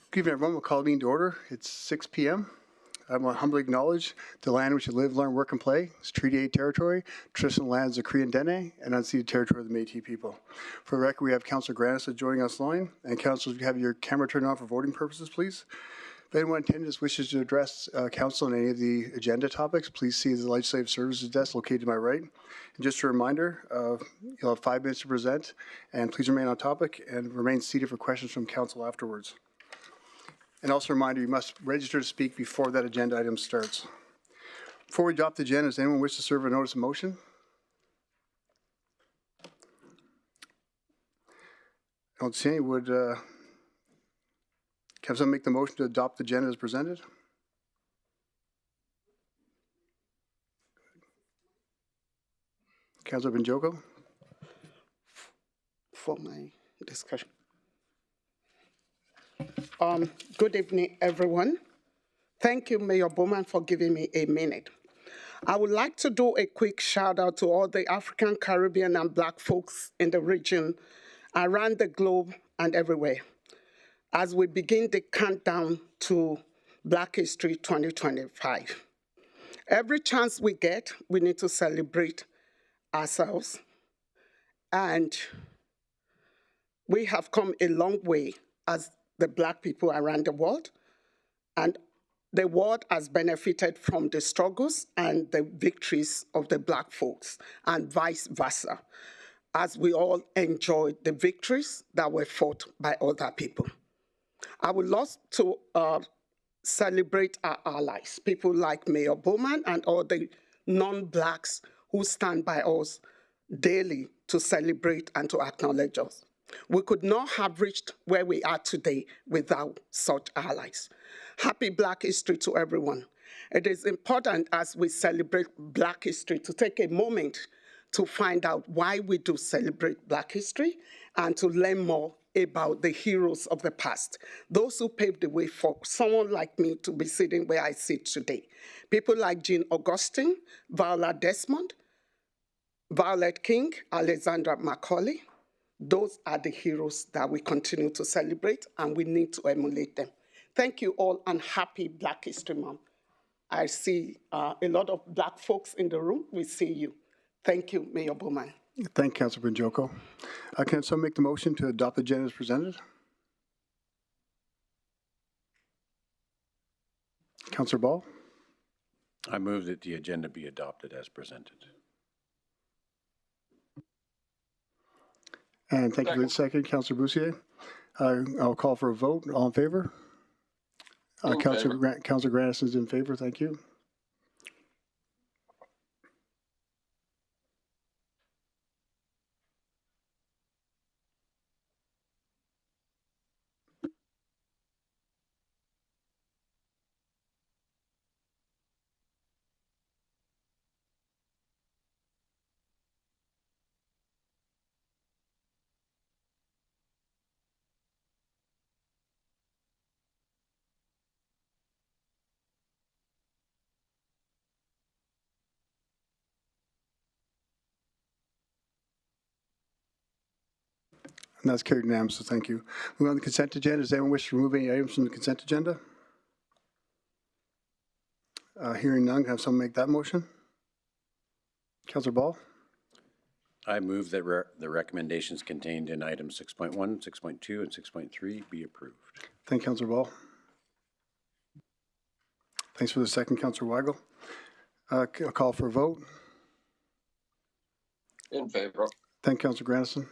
Good evening, everyone. We'll call the meeting to order. It's 6 p.m. I want to humbly acknowledge the land which you live, learn, work, and play. It's Treaty 8 territory, traditional lands of Cree Dene, and unceded territory of the Métis people. For the record, we have Councillor Grannis joining us online. And councillors, if you have your camera turned on for voting purposes, please. If anyone in attendance wishes to address council on any of the agenda topics, please see the Legislative Services desk located to my right. And just a reminder, you'll have 5 minutes to present, and please remain on topic and remain seated for questions from council afterwards. And also a reminder, you must register to speak before that agenda item starts. Before we adopt the agenda, does anyone wish to serve a notice of motion? I don't see any. Would can someone make the motion to adopt the agenda as presented? Councillor Benjoko. For my discussion. Good evening, everyone. Thank you, Mayor Bowman, for giving me a minute. I would like to do a quick shout out to all the African, Caribbean, and Black folks in the region, around the globe, and everywhere, as we begin the countdown to Black History 2025. Every chance we get, we need to celebrate ourselves, and we have come a long way as the Black people around the world, and the world has benefited from the struggles and the victories of the Black folks, and vice versa, as we all enjoyed the victories that were fought by other people. I would love to celebrate our allies, people like Mayor Bowman and all the non-Blacks who stand by us daily to celebrate and to acknowledge us. We could not have reached where we are today without such allies. Happy Black History to everyone. It is important as we celebrate Black History to take a moment to find out why we do celebrate Black History and to learn more about the heroes of the past, those who paved the way for someone like me to be sitting where I sit today. People like Jean Augustine, Viola Desmond, Violet King, Alexandra Macaulay. Those are the heroes that we continue to celebrate, and we need to emulate them. Thank you all, and happy Black History Month. I see a lot of Black folks in the room. We see you. Thank you, Mayor Bowman. Thank you, Councillor Benjoko. Can someone make the motion to adopt the agenda as presented? Councillor Ball. I move that the agenda be adopted as presented. And thank you for the second, Councillor Boussier. I'll call for a vote. All in favor? Councillor Grannis is in favor. Thank you. And that's carried unanimously, so thank you. Moving on to the consent agenda. Does anyone wish to remove any items from the consent agenda? Hearing none, can I have someone make that motion? Councillor Ball. I move that the recommendations contained in items 6.1, 6.2, and 6.3 be approved. Thank you, Councillor Ball. Thanks for the second, Councillor Weigel. I'll call for a vote. In favor. Thank you, Councillor Granison.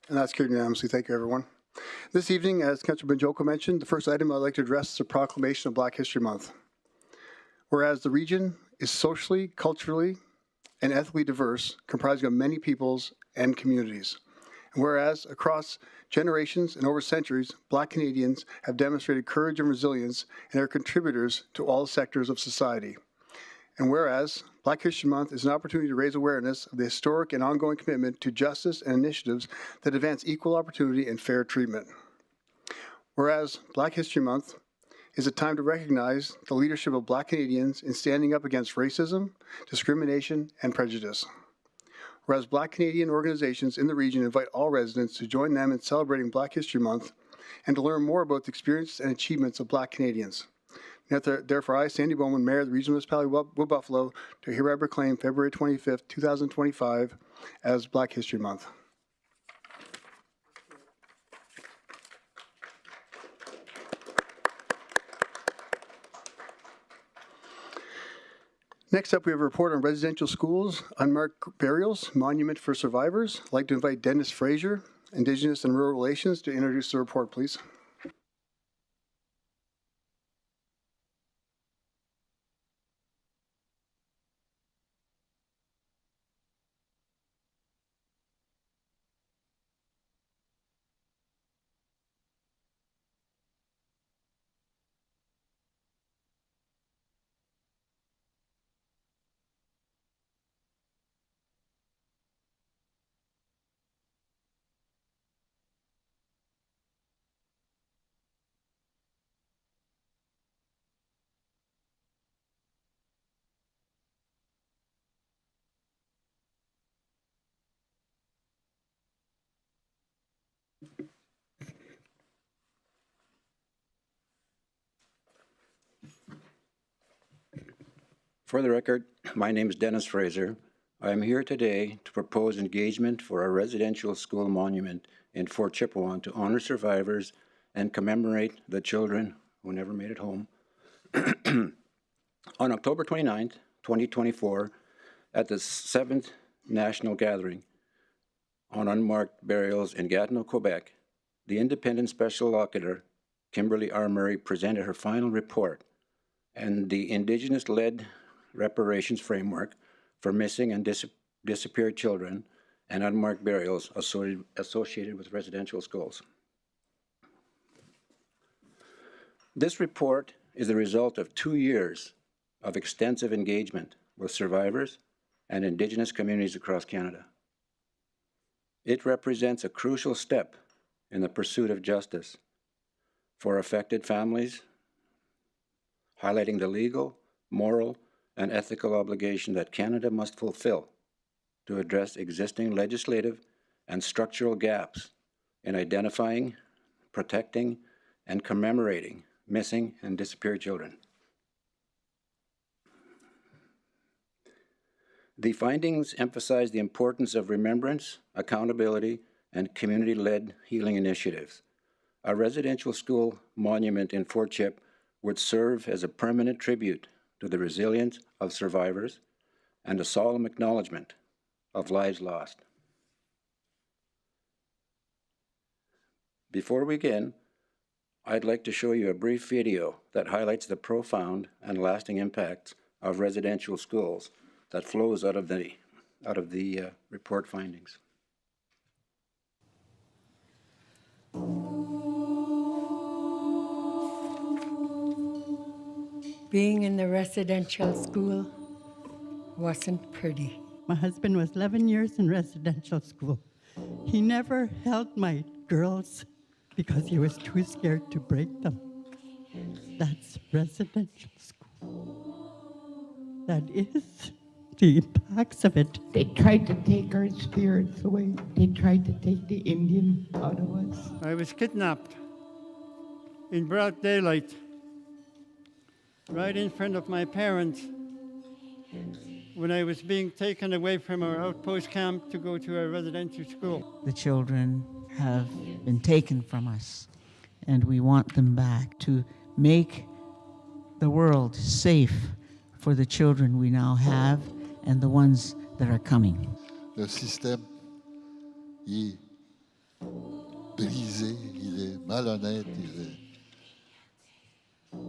And that's carried unanimously. Thank you, everyone. This evening, as Councillor Benjoko mentioned, the first item I'd like to address is the Proclamation of Black History Month. Whereas the region is socially, culturally, and ethnically diverse, comprising of many peoples and communities. And whereas across generations and over centuries, Black Canadians have demonstrated courage and resilience and are contributors to all sectors of society. And whereas Black History Month is an opportunity to raise awareness of the historic and ongoing commitment to justice and initiatives that advance equal opportunity and fair treatment. Whereas Black History Month is a time to recognize the leadership of Black Canadians in standing up against racism, discrimination, and prejudice. Whereas Black Canadian organizations in the region invite all residents to join them in celebrating Black History Month and to learn more about the experiences and achievements of Black Canadians. Therefore, I, Sandy Bowman, Mayor of the Regional Municipality of Buffalo, do hereby proclaim February 25th, 2025 as Black History Month. Next up, we have a report on residential schools, unmarked burials, monument for survivors. I'd like to invite Dennis Fraser, Indigenous and Rural Relations, to introduce the report, please. For the record, my name is Dennis Fraser. I am here today to propose engagement for a residential school monument in Fort Chipewyan to honor survivors and commemorate the children who never made it home. On October 29th, 2024, at the 7th National Gathering on Unmarked Burials in Gatineau, Quebec, the Independent Special Locator, Kimberly R. Murray, presented her final report and the Indigenous-led reparations framework for missing and disappeared children and unmarked burials associated with residential schools. This report is the result of 2 years of extensive engagement with survivors and Indigenous communities across Canada. It represents a crucial step in the pursuit of justice for affected families, highlighting the legal, moral, and ethical obligation that Canada must fulfill to address existing legislative and structural gaps in identifying, protecting, and commemorating missing and disappeared children. The findings emphasize the importance of remembrance, accountability, and community-led healing initiatives. A residential school monument in Fort Chip would serve as a permanent tribute to the resilience of survivors and a solemn acknowledgement of lives lost. Before we begin, I'd like to show you a brief video that highlights the profound and lasting impacts of residential schools that flows out of the report findings. Being in the residential school wasn't pretty. My husband was 11 years in residential school. He never held my girls because he was too scared to break them. That's residential school. That is the impacts of it. They tried to take our spirits away. They tried to take the Indian out of us. I was kidnapped in broad daylight, right in front of my parents, when I was being taken away from our outpost camp to go to a residential school. The children have been taken from us, and we want them back to make the world safe for the children we now have and the ones that are coming. Le système, il est brisé, il est malhonnête,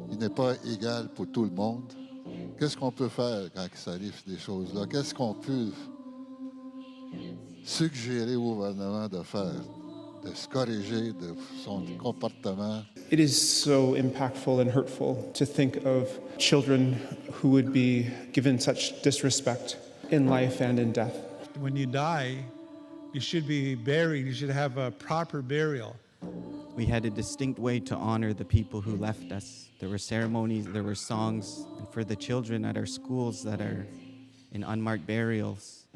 il n'est pas égal pour tout le monde. Qu'est-ce qu'on peut faire quand ça arrive des choses-là? Qu'est-ce qu'on peut suggérer au gouvernement de faire, de se corriger de son comportement? It is so impactful and hurtful to think of children who would be given such disrespect in life and in death. When you die, you should be buried. You should have a proper burial. We had a distinct way to honor the people who left us. There were ceremonies, there were songs, and for the children at our schools that are in unmarked burials,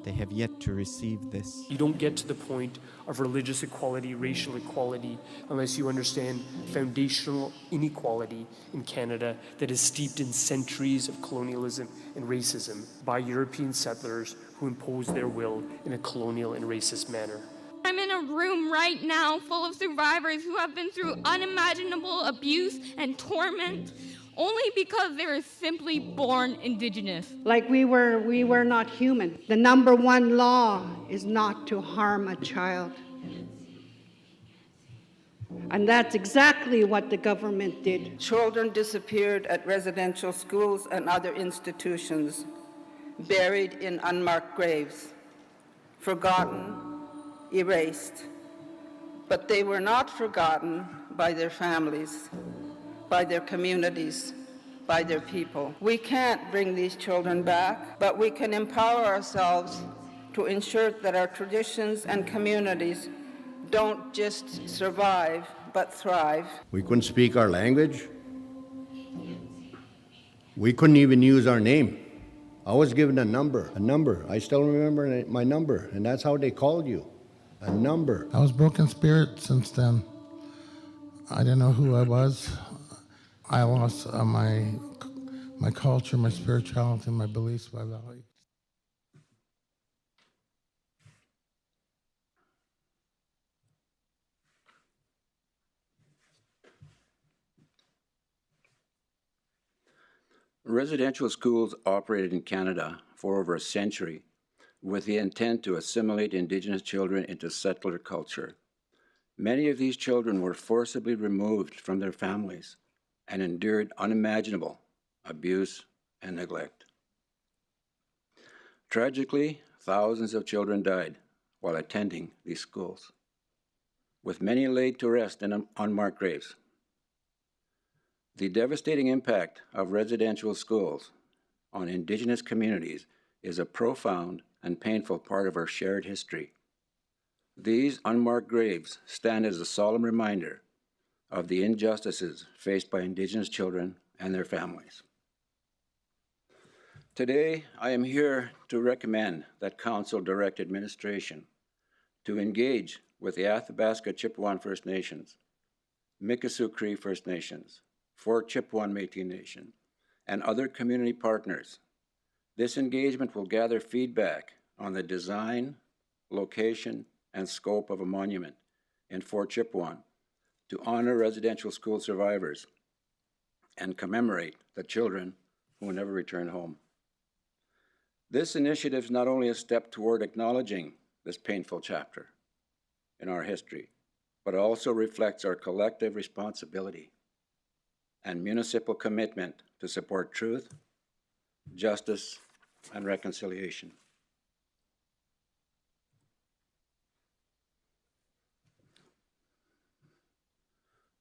They have yet to receive this. You don't get to the point of religious equality, racial equality, unless you understand foundational inequality in Canada that is steeped in centuries of colonialism and racism by European settlers who imposed their will in a colonial and racist manner. I'm in a room right now full of survivors who have been through unimaginable abuse and torment only because they were simply born Indigenous. Like we were not human. The number one law is not to harm a child. And that's exactly what the government did. Children disappeared at residential schools and other institutions, buried in unmarked graves, forgotten, erased. But they were not forgotten by their families, by their communities, by their people. We can't bring these children back, but we can empower ourselves to ensure that our traditions and communities don't just survive, but thrive. We couldn't speak our language. We couldn't even use our name. I was given a number. I still remember my number, and that's how they called you, a number. I was broken spirit since then. I didn't know who I was. I lost my culture, my spirituality, my beliefs, my values. Residential schools operated in Canada for over a century with the intent to assimilate Indigenous children into settler culture. Many of these children were forcibly removed from their families and endured unimaginable abuse and neglect. Tragically, thousands of children died while attending these schools, with many laid to rest in unmarked graves. The devastating impact of residential schools on Indigenous communities is a profound and painful part of our shared history. These unmarked graves stand as a solemn reminder of the injustices faced by Indigenous children and their families. Today, I am here to recommend that Council direct administration to engage with the Athabasca Chippewa First Nations, Mikisew Cree First Nations, Fort Chippewa Métis Nation, and other community partners. This engagement will gather feedback on the design, location, and scope of a monument in Fort Chippewa to honor residential school survivors and commemorate the children who never returned home. This initiative is not only a step toward acknowledging this painful chapter in our history, but also reflects our collective responsibility and municipal commitment to support truth, justice, and reconciliation.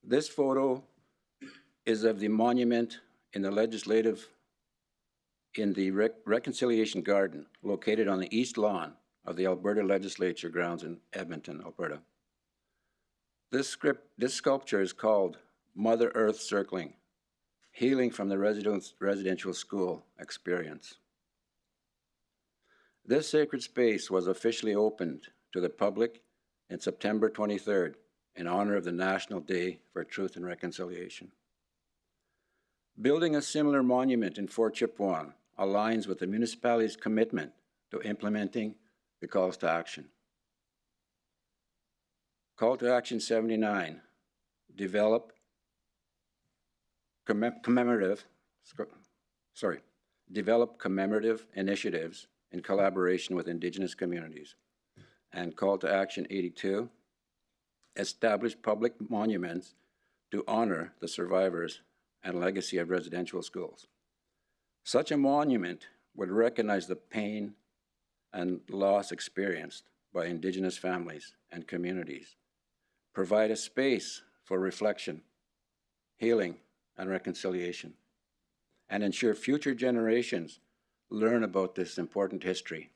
This photo is of the monument in the Reconciliation Garden, located on the east lawn of the Alberta Legislature grounds in Edmonton, Alberta. This sculpture is called Mother Earth Circling, Healing from the Residential School Experience. This sacred space was officially opened to the public on September 23rd in honor of the National Day for Truth and Reconciliation. Building a similar monument in Fort Chippewa aligns with the municipality's commitment to implementing the calls to action. Call to Action 79, develop commemorative initiatives in collaboration with Indigenous communities. And Call to Action 82, establish public monuments to honor the survivors and legacy of residential schools. Such a monument would recognize the pain and loss experienced by Indigenous families and communities, provide a space for reflection, healing, and reconciliation, and ensure future generations learn about this important history.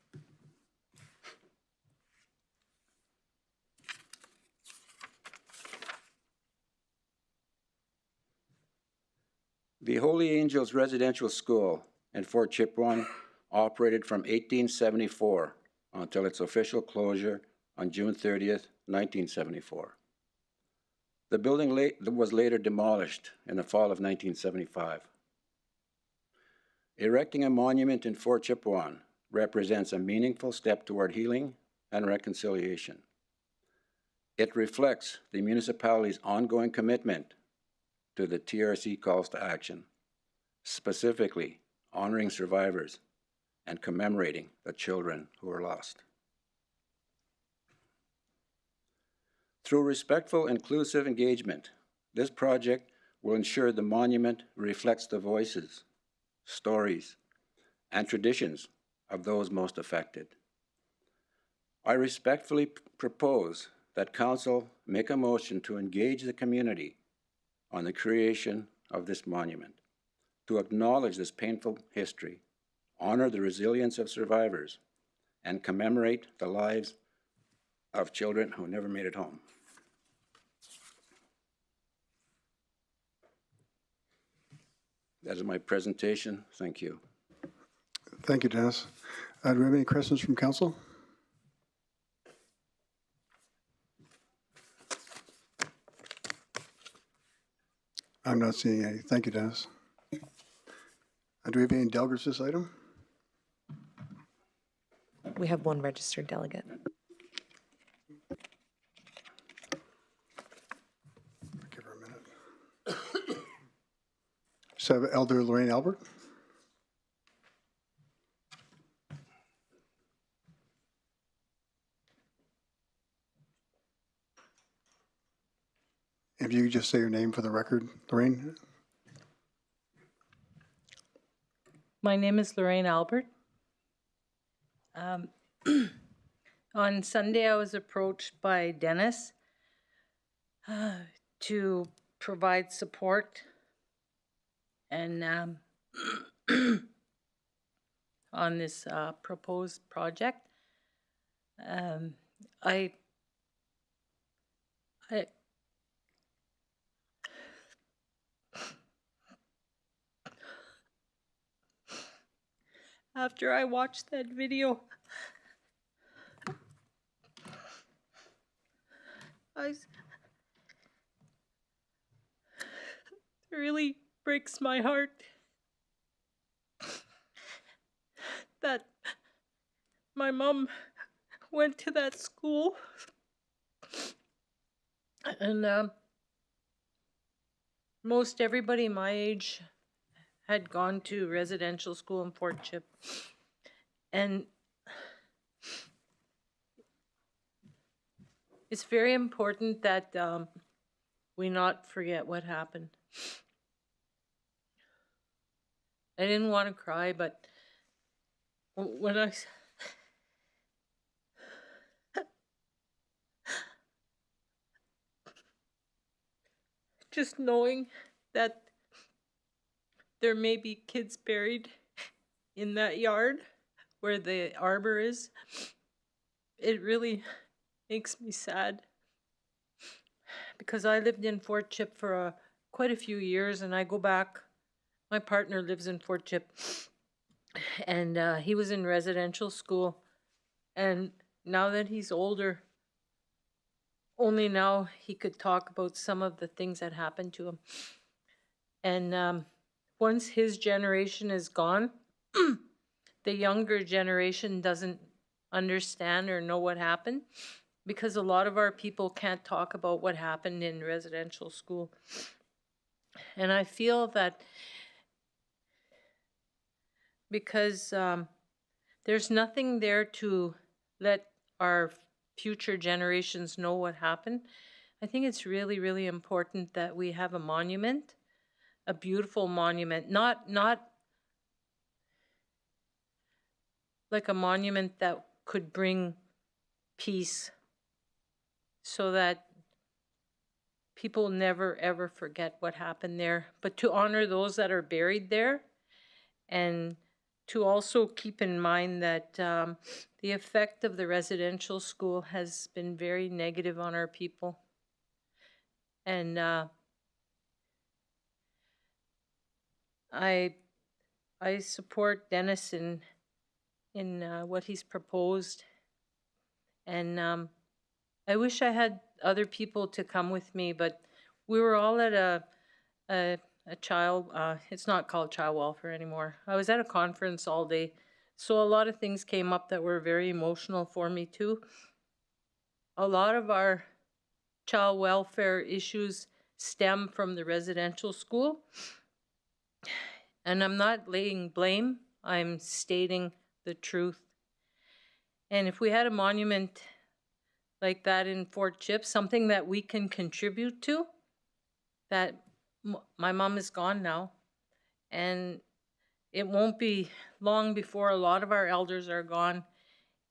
The Holy Angels Residential School in Fort Chippewa operated from 1874 until its official closure on June 30th, 1974. The building was later demolished in the fall of 1975. Erecting a monument in Fort Chipewyan represents a meaningful step toward healing and reconciliation. It reflects the municipality's ongoing commitment to the TRC calls to action, specifically honoring survivors and commemorating the children who were lost. Through respectful, inclusive engagement, this project will ensure the monument reflects the voices, stories, and traditions of those most affected. I respectfully propose that Council make a motion to engage the community on the creation of this monument, to acknowledge this painful history, honor the resilience of survivors, and commemorate the lives of children who never made it home. That is my presentation. Thank you. Thank you, Dennis. Do we have any questions from council? I'm not seeing any. Thank you, Dennis. Do we have any delegates this item? We have one registered delegate. Give her a minute. So I have Elder Lorraine Albert. If you could just say your name for the record, Lorraine. My name is Lorraine Albert. On Sunday, I was approached by Dennis to provide support and on this proposed project. After I watched that video, it really breaks my heart that my mom went to that school and most everybody my age had gone to residential school in Fort Chip. And it's very important that we not forget what happened. I didn't want to cry, but when I just knowing that there may be kids buried in that yard where the arbor is, it really makes me sad. Because I lived in Fort Chip for quite a few years, and I go back. My partner lives in Fort Chip, and he was in residential school. And now that he's older, only now he could talk about some of the things that happened to him. And once his generation is gone, the younger generation doesn't understand or know what happened, because a lot of our people can't talk about what happened in residential school. And I feel that because there's nothing there to let our future generations know what happened, I think it's really, really important that we have a monument, a beautiful monument, not like a monument that could bring peace, so that people never ever forget what happened there, but to honor those that are buried there, and to also keep in mind that the effect of the residential school has been very negative on our people. And I support Dennis in what he's proposed, And I wish I had other people to come with me, but we were all at a child, it's not called child welfare anymore. I was at a conference all day, so a lot of things came up that were very emotional for me too. A lot of our child welfare issues stem from the residential school. And I'm not laying blame, I'm stating the truth. And if we had a monument like that in Fort Chip, something that we can contribute to, that my mom is gone now, and it won't be long before a lot of our elders are gone.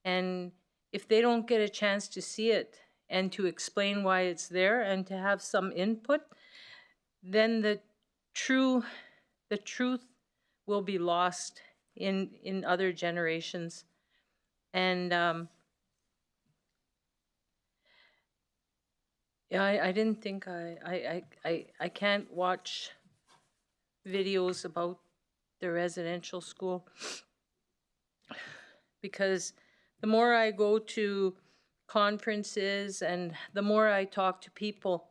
And if they don't get a chance to see it and to explain why it's there and to have some input, then the truth will be lost in other generations. And yeah, I didn't think I can't watch videos about the residential school, because the more I go to conferences and the more I talk to people,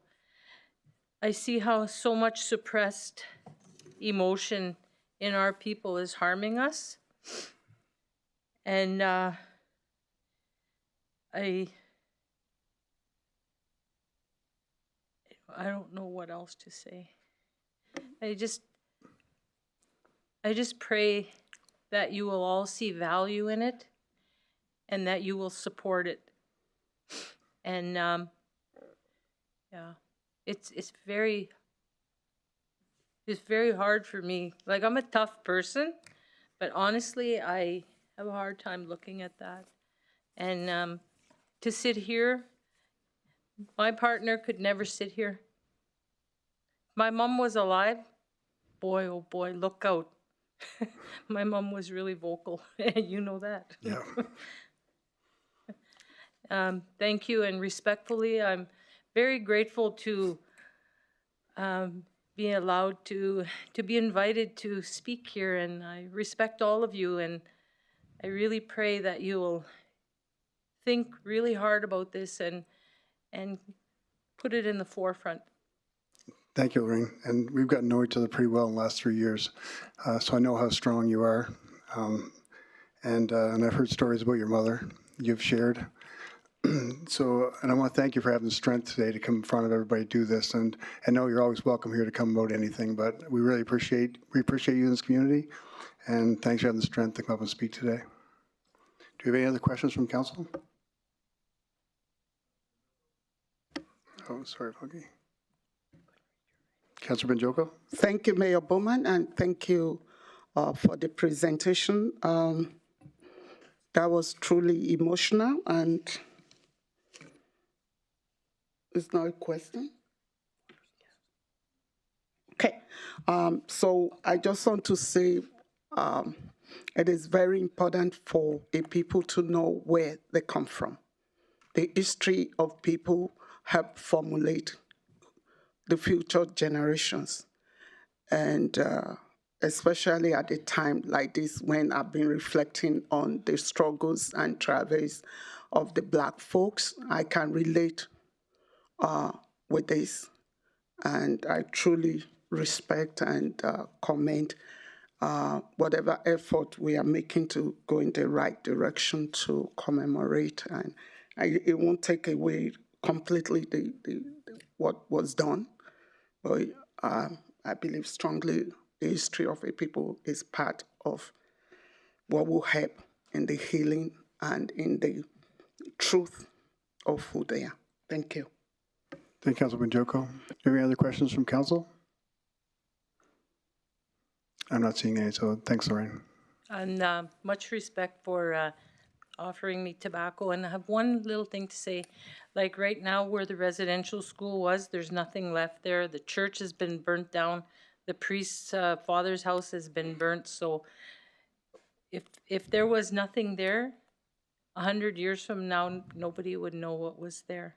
I see how so much suppressed emotion in our people is harming us. And I don't know what else to say. I just pray that you will all see value in it and that you will support it. And yeah, it's very hard for me. Like, I'm a tough person, but honestly, I have a hard time looking at that. And to sit here, my partner could never sit here. My mom was alive. Boy, oh boy, look out. My mom was really vocal. You know that. Yeah. Thank you, and respectfully, I'm very grateful to be allowed to be invited to speak here, and I respect all of you, and I really pray that you will think really hard about this and put it in the forefront. Thank you, Lorraine. And we've gotten to know each other pretty well in the last 3 years, so I know how strong you are. And I've heard stories about your mother you've shared. So, and I want to thank you for having the strength today to come in front of everybody to do this. And I know you're always welcome here to come about anything, but we really appreciate you in this community. And thanks for having the strength to come up and speak today. Do you have any other questions from council? Oh, sorry, Foggy. Councilor Benjoko? Thank you, Mayor Bowman, and thank you for the presentation. That was truly emotional, and it's not a question. Okay, so I just want to say it is very important for a people to know where they come from. The history of people help formulate the future generations. And especially at a time like this, when I've been reflecting on the struggles and travails of the Black folks, I can relate with this. And I truly respect and commend whatever effort we are making to go in the right direction to commemorate. And it won't take away completely what was done, but I believe strongly the history of a people is part of what will help in the healing and in the truth of who they are. Thank you. Thank you, Councilor Benjoko. Any other questions from council? I'm not seeing any, so thanks, Lorraine. And much respect for offering me tobacco. And I have one little thing to say. Like right now where the residential school was, there's nothing left there. The church has been burnt down. The priest's father's house has been burnt. So if there was nothing there, 100 years from now, nobody would know what was there.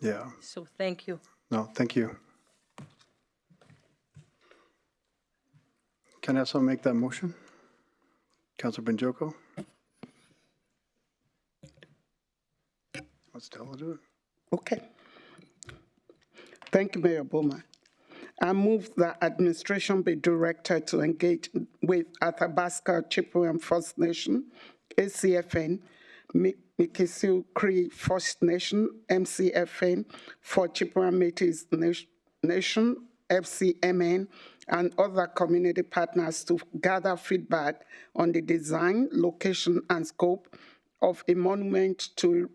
Yeah. So thank you. No, thank you. Can I have someone make that motion? Councilor Benjoko? Let Stella do it. Okay. Thank you, Mayor Bowman. I move that administration be directed to engage with Athabasca Chippewa First Nation, ACFN, Mikisew Cree First Nation, MCFN, for Chippewa Métis Nation, FCMN, and other community partners to gather feedback on the design, location, and scope of a monument to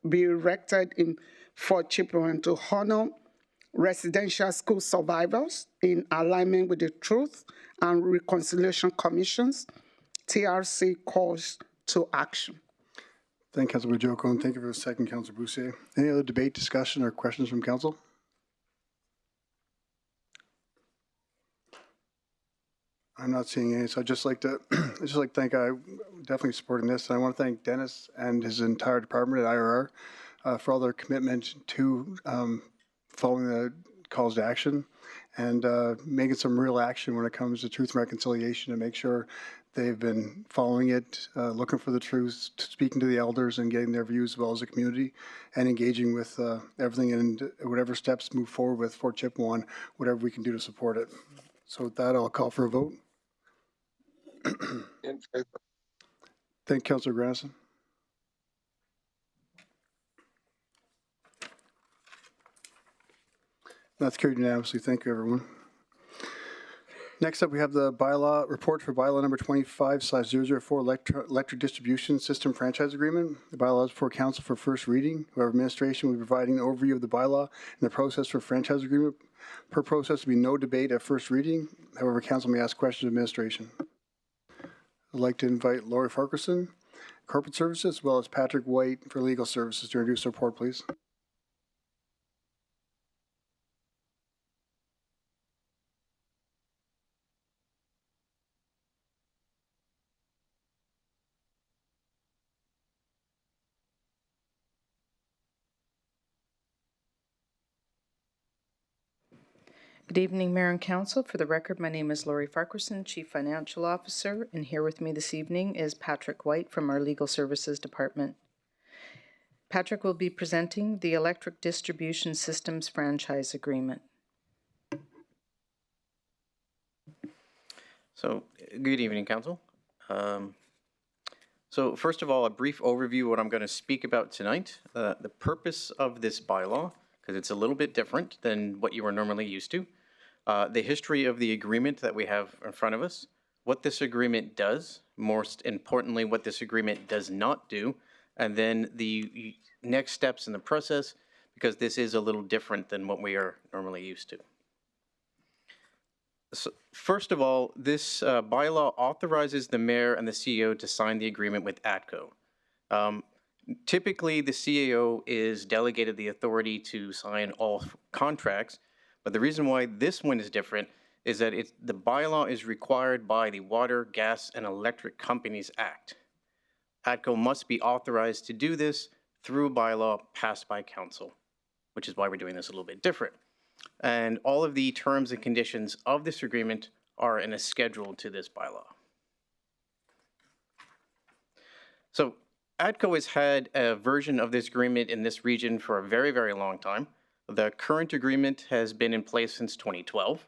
be erected in Fort Chippewa to honor residential school survivors in alignment with the Truth and Reconciliation Commission's TRC calls to action. Thank you, Councilor Bajoko, and thank you for the second, Councilor Boussier. Any other debate, discussion, or questions from council? I'm not seeing any, so I'd just like to thank, I'm definitely supporting this. And I want to thank Dennis and his entire department at IRR for all their commitment to following the calls to action and making some real action when it comes to truth and reconciliation to make sure they've been following it, looking for the truth, speaking to the elders and getting their views as well as the community and engaging with everything and whatever steps move forward with Fort Chippewa, whatever we can do to support it. So with that, I'll call for a vote. In favor. Thank you, Councilor Grandison. That's carried unanimously. Thank you, everyone. Next up, we have the bylaw report for bylaw number 25/004 electric distribution system franchise agreement. The bylaw is before council for first reading. However, administration will be providing an overview of the bylaw and the process for franchise agreement. Per process, there will be no debate at first reading. However, council may ask questions of administration. I'd like to invite Lori Farquharson, Corporate Services, as well as Patrick White for Legal Services to introduce the report, please. Good evening, Mayor and Council. For the record, my name is Lori Farquharson, Chief Financial Officer, and here with me this evening is Patrick White from our Legal Services Department. Patrick will be presenting the Electric Distribution Systems Franchise Agreement. So, good evening, Council. So first of all, a brief overview of what I'm going to speak about tonight. The purpose of this bylaw, because it's a little bit different than what you are normally used to. The history of the agreement that we have in front of us, what this agreement does, most importantly, what this agreement does not do, and then the next steps in the process, because this is a little different than what we are normally used to. So first of all, this bylaw authorizes the mayor and the CEO to sign the agreement with ATCO. Typically, the CAO is delegated the authority to sign all contracts, but the reason why this one is different is that the bylaw is required by the Water, Gas, and Electric Companies Act. ATCO must be authorized to do this through a bylaw passed by council, which is why we're doing this a little bit different. And all of the terms and conditions of this agreement are in a schedule to this bylaw. So ATCO has had a version of this agreement in this region for a very, very long time. The current agreement has been in place since 2012.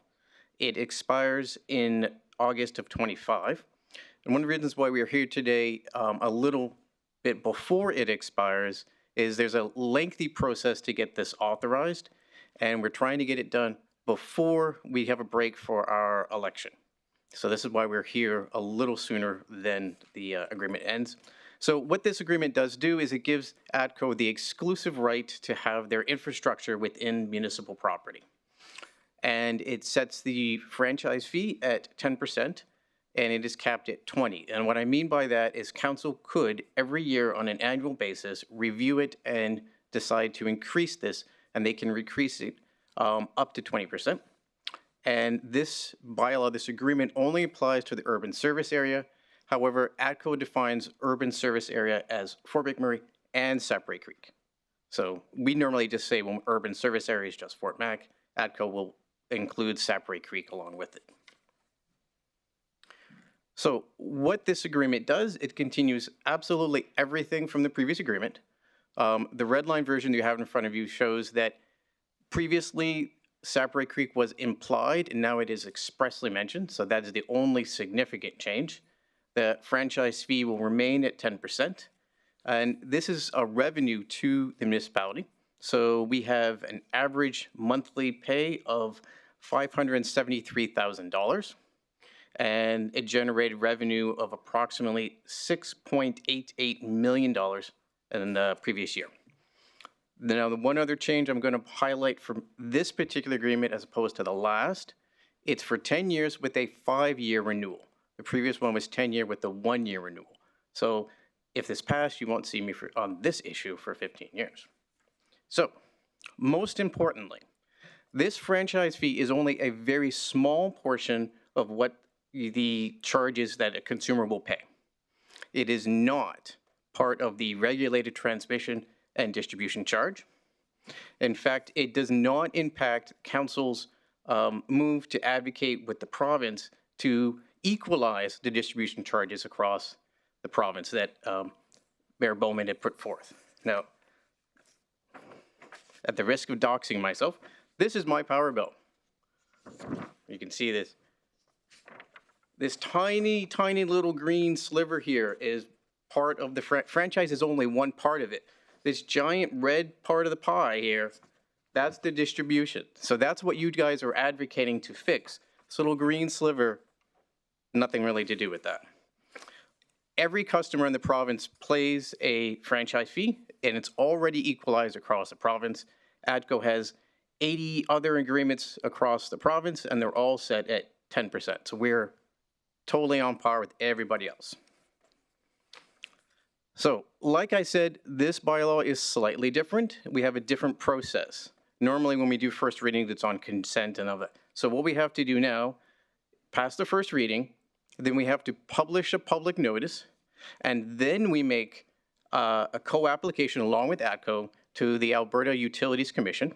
It expires in August of 25. And one of the reasons why we are here today a little bit before it expires is there's a lengthy process to get this authorized, and we're trying to get it done before we have a break for our election. So this is why we're here a little sooner than the agreement ends. So what this agreement does do is it gives ATCO the exclusive right to have their infrastructure within municipal property. And it sets the franchise fee at 10%, and it is capped at 20. And what I mean by that is council could, every year on an annual basis, review it and decide to increase this, and they can increase it up to 20%. And this bylaw, this agreement only applies to the urban service area. However, ATCO defines urban service area as Fort McMurray and Sapere Creek. So we normally just say when urban service area is just Fort Mac, ATCO will include Sapere Creek along with it. So what this agreement does, it continues absolutely everything from the previous agreement. The red line version you have in front of you shows that previously Sapere Creek was implied and now it is expressly mentioned. So that is the only significant change. The franchise fee will remain at 10%. And this is a revenue to the municipality. So we have an average monthly pay of $573,000. And it generated revenue of approximately $6.88 million in the previous year. Now, the one other change I'm going to highlight from this particular agreement as opposed to the last, it's for 10 years with a 5-year renewal. The previous one was 10-year with a 1-year renewal. So if this passed, you won't see me on this issue for 15 years. So, most importantly, this franchise fee is only a very small portion of what the charges that a consumer will pay. It is not part of the regulated transmission and distribution charge. In fact, it does not impact council's move to advocate with the province to equalize the distribution charges across the province that Mayor Bowman had put forth. Now, at the risk of doxing myself, this is my power bill. You can see this. This tiny, tiny little green sliver here is part of the franchise is only one part of it. This giant red part of the pie here, that's the distribution. So that's what you guys are advocating to fix. This little green sliver, nothing really to do with that. Every customer in the province pays a franchise fee, and it's already equalized across the province. ATCO has 80 other agreements across the province, and they're all set at 10%. So we're totally on par with everybody else. So, like I said, this bylaw is slightly different. We have a different process. Normally when we do first reading, it's on consent and all that. So what we have to do now, pass the first reading, then we have to publish a public notice, and then we make a co-application along with ATCO to the Alberta Utilities Commission.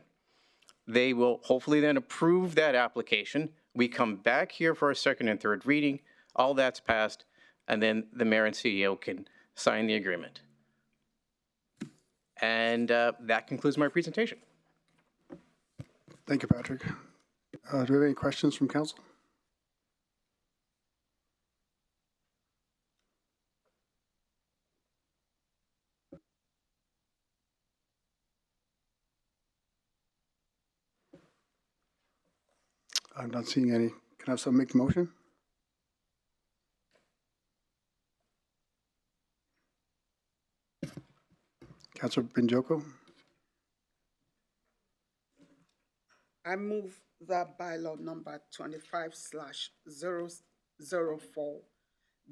They will hopefully then approve that application. We come back here for our second and third reading. All that's passed, and then the mayor and CEO can sign the agreement. And that concludes my presentation. Thank you, Patrick. Do we have any questions from council? I'm not seeing any. Can I have someone make the motion? Councillor Binjoko. I move that bylaw number 25/004,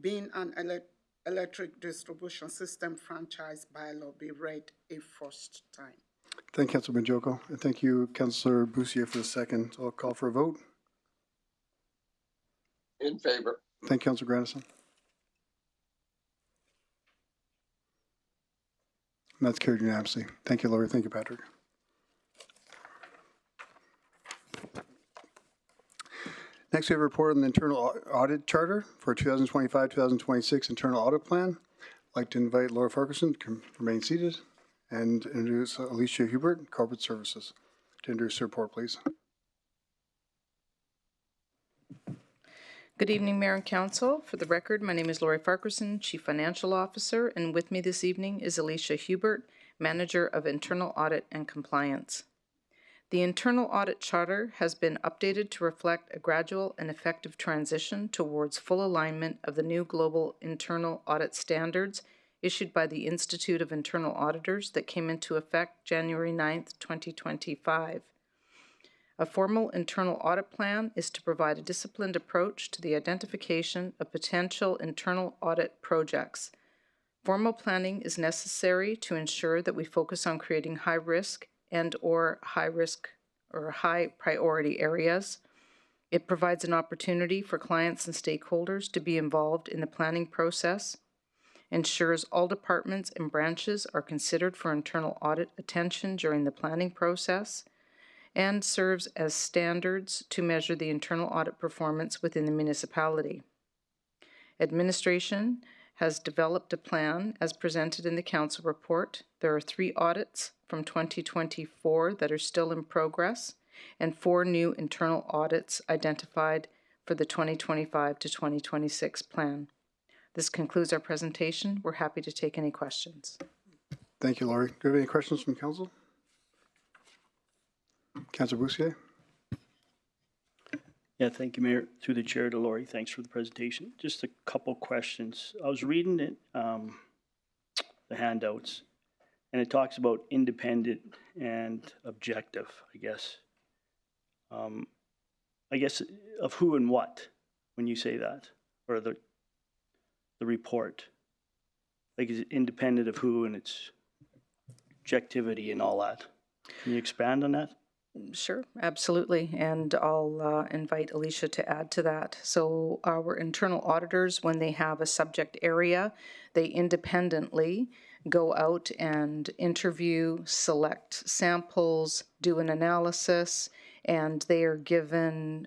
being an electric distribution system franchise bylaw, be read a first time. Thank you, Councillor Binjoko. And thank you, Councillor Boussier, for the second. So I'll call for a vote. In favor. Thank you, Councillor Grandison. And that's carried unanimously. Thank you, Laurie. Thank you, Patrick. Next, we have a report on the internal audit charter for 2025-2026 internal audit plan. I'd like to invite Laura Farquharson to remain seated and introduce Alicia Hubert, Corporate Services, to introduce her report, please. Good evening, Mayor and Council. For the record, my name is Laurie Farquharson, Chief Financial Officer, and with me this evening is Alicia Hubert, Manager of Internal Audit and Compliance. The Internal Audit Charter has been updated to reflect a gradual and effective transition towards full alignment of the new global internal audit standards issued by the Institute of Internal Auditors that came into effect January 9th, 2025. A formal internal audit plan is to provide a disciplined approach to the identification of potential internal audit projects. Formal planning is necessary to ensure that we focus on creating high risk and/or high risk or high priority areas. It provides an opportunity for clients and stakeholders to be involved in the planning process, ensures all departments and branches are considered for internal audit attention during the planning process, and serves as standards to measure the internal audit performance within the municipality. Administration has developed a plan as presented in the council report. There are 3 audits from 2024 that are still in progress and 4 new internal audits identified for the 2025 to 2026 plan. This concludes our presentation. We're happy to take any questions. Thank you, Laurie. Do we have any questions from council? Councillor Boussier? Yeah, thank you, Mayor. Through the chair to Laurie, thanks for the presentation. Just a couple questions. I was reading it, the handouts, and it talks about independent and objective, I guess. I guess of who and what when you say that, or the report. Like, is it independent of who and its objectivity and all that? Can you expand on that? Sure, absolutely. And I'll invite Alicia to add to that. So our internal auditors, when they have a subject area, they independently go out and interview, select samples, do an analysis, and they are given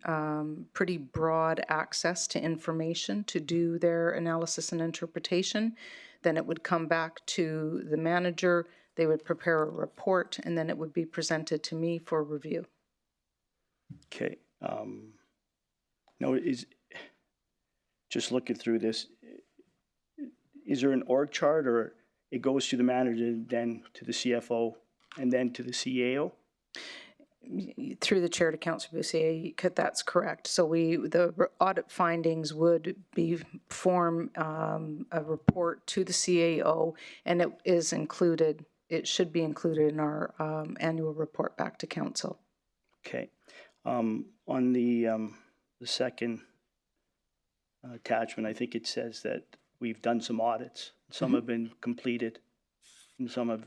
pretty broad access to information to do their analysis and interpretation. Then it would come back to the manager. They would prepare a report, and then it would be presented to me for review. Okay. No, is just looking through this, is there an org chart, or it goes to the manager, then to the CFO, and then to the CAO? Through the chair to Councillor Boussier, that's correct. So the audit findings would form a report to the CAO, and it is included. It should be included in our annual report back to council. Okay. On the second attachment, I think it says that we've done some audits. Some have been completed, and some have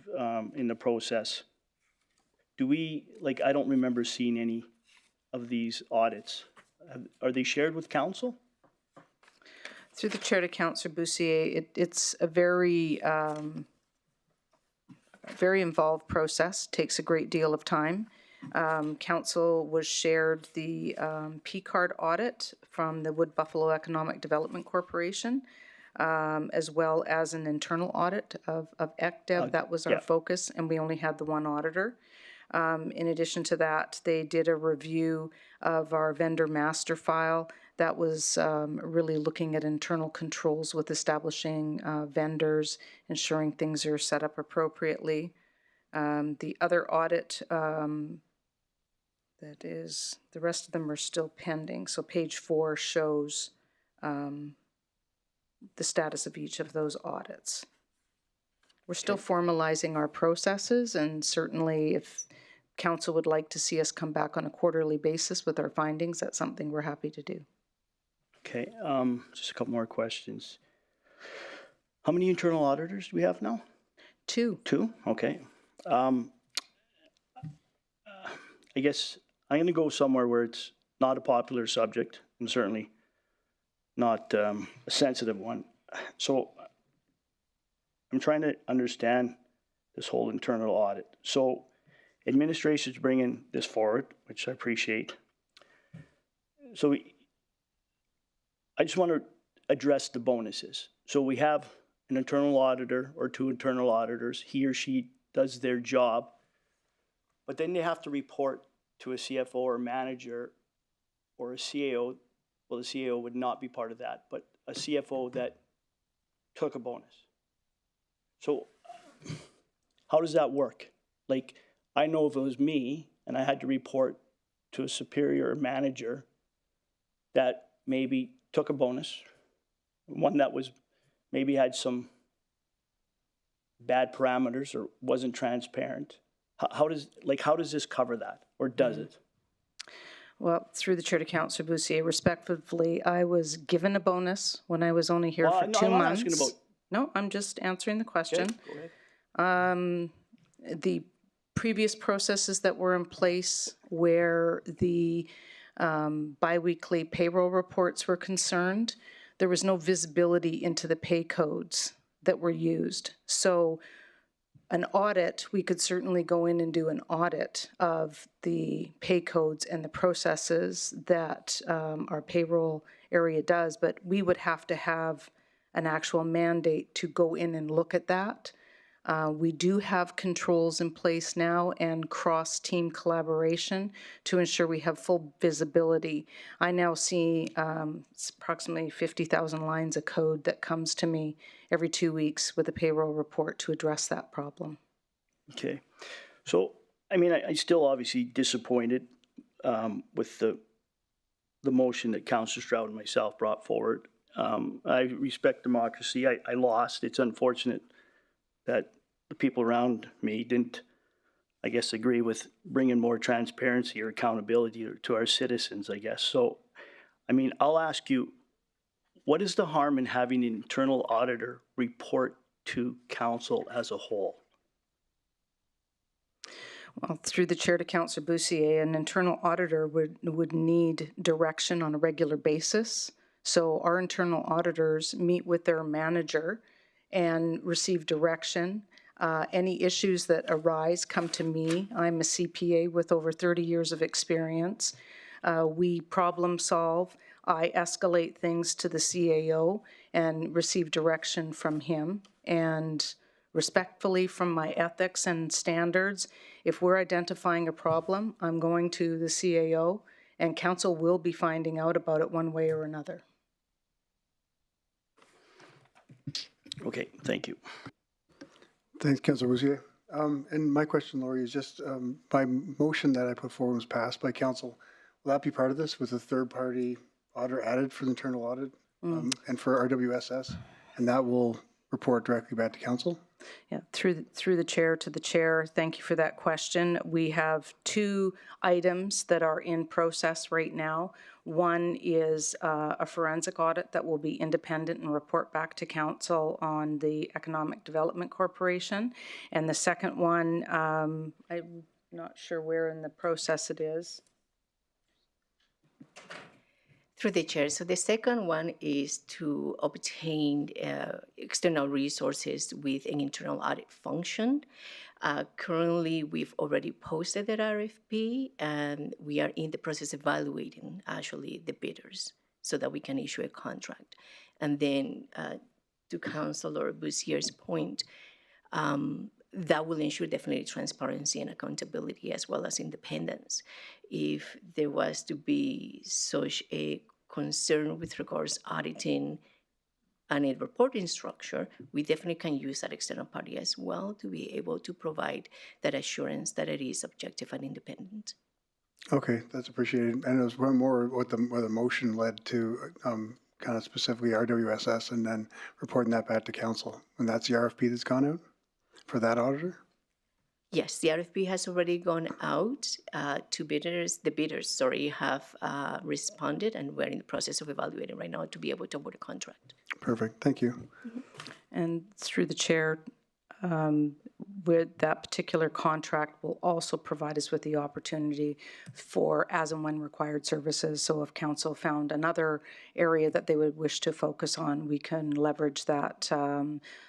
in the process. Do we, like, I don't remember seeing any of these audits. Are they shared with council? Through the chair to Councillor Boussier, it's a very involved process, takes a great deal of time. Council was shared the P-card audit from the Wood Buffalo Economic Development Corporation, as well as an internal audit of ECDEV. That was our focus, and we only had the one auditor. In addition to that, they did a review of our vendor master file. That was really looking at internal controls with establishing vendors, ensuring things are set up appropriately. The other audit, that is, the rest of them are still pending. So page 4 shows the status of each of those audits. We're still formalizing our processes, and certainly if council would like to see us come back on a quarterly basis with our findings, that's something we're happy to do. Okay, just a couple more questions. How many internal auditors do we have now? 2. 2? Okay. I guess I'm going to go somewhere where it's not a popular subject, and certainly not a sensitive one. So I'm trying to understand this whole internal audit. So administration's bringing this forward, which I appreciate. So I just want to address the bonuses. So we have an internal auditor or 2 internal auditors. He or she does their job, but then they have to report to a CFO or manager or a CAO. Well, the CAO would not be part of that, but a CFO that took a bonus. So how does that work? Like, I know if it was me and I had to report to a superior manager that maybe took a bonus, one that was maybe had some bad parameters or wasn't transparent. How does this cover that, or does it? Well, through the chair to Councillor Boussier, respectfully, I was given a bonus when I was only here for 2 months. I'm not asking about. No, I'm just answering the question. Okay, go ahead. The previous processes that were in place where the biweekly payroll reports were concerned, there was no visibility into the pay codes that were used. So an audit, we could certainly go in and do an audit of the pay codes and the processes that our payroll area does, but we would have to have an actual mandate to go in and look at that. We do have controls in place now and cross-team collaboration to ensure we have full visibility. I now see it's approximately 50,000 lines of code that comes to me every 2 weeks with a payroll report to address that problem. Okay. So, I mean, I still obviously disappointed with the motion that Councillor Stroud and myself brought forward. I respect democracy. I lost. It's unfortunate that the people around me didn't, I guess, agree with bringing more transparency or accountability to our citizens, I guess. So, I mean, I'll ask you, what is the harm in having an internal auditor report to council as a whole? Well, through the chair to Councillor Bussier, an internal auditor would need direction on a regular basis. So our internal auditors meet with their manager and receive direction. Any issues that arise come to me. I'm a CPA with over 30 years of experience. We problem solve. I escalate things to the CAO and receive direction from him. And respectfully, from my ethics and standards, if we're identifying a problem, I'm going to the CAO, and council will be finding out about it one way or another. Okay, thank you. Thanks, Councillor Rouzier. And my question, Laurie, is just by motion that I put forward was passed by council. Will that be part of this with a third-party auditor added for the internal audit and for RWSS? And that will report directly back to council? Yeah, through the chair to the chair, thank you for that question. We have 2 items that are in process right now. One is a forensic audit that will be independent and report back to council on the Economic Development Corporation. And the second one, I'm not sure where in the process it is. Through the chair. So the second one is to obtain external resources with an internal audit function. Currently, we've already posted that RFP, and we are in the process of evaluating actually the bidders so that we can issue a contract. And then to Councillor Bussier's point, that will ensure definitely transparency and accountability as well as independence. If there was to be such a concern with regards auditing and a reporting structure, we definitely can use that external party as well to be able to provide that assurance that it is objective and independent. Okay, that's appreciated. And it was one more what the motion led to, kind of specifically RWSS, and then reporting that back to council. And that's the RFP that's gone out for that auditor? Yes, the RFP has already gone out to bidders. The bidders, have responded, and we're in the process of evaluating right now to be able to award a contract. Perfect. Thank you. And through the chair, with that particular contract will also provide us with the opportunity for as and when required services. So if council found another area that they would wish to focus on, we can leverage that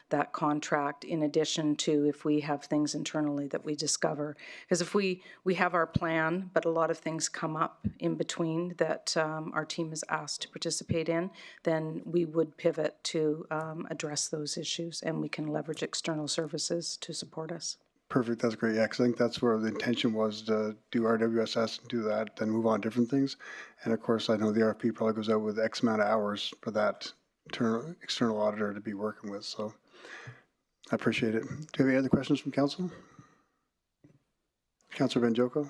that contract in addition to if we have things internally that we discover. Because if we have our plan, but a lot of things come up in between that our team is asked to participate in, then we would pivot to address those issues, and we can leverage external services to support us. Perfect. That's great. Yeah, because I think that's where the intention was to do RWSS and do that, then move on to different things. And of course, I know the RFP probably goes out with X amount of hours for that external auditor to be working with. So I appreciate it. Do you have any other questions from council? Councillor Benjoko.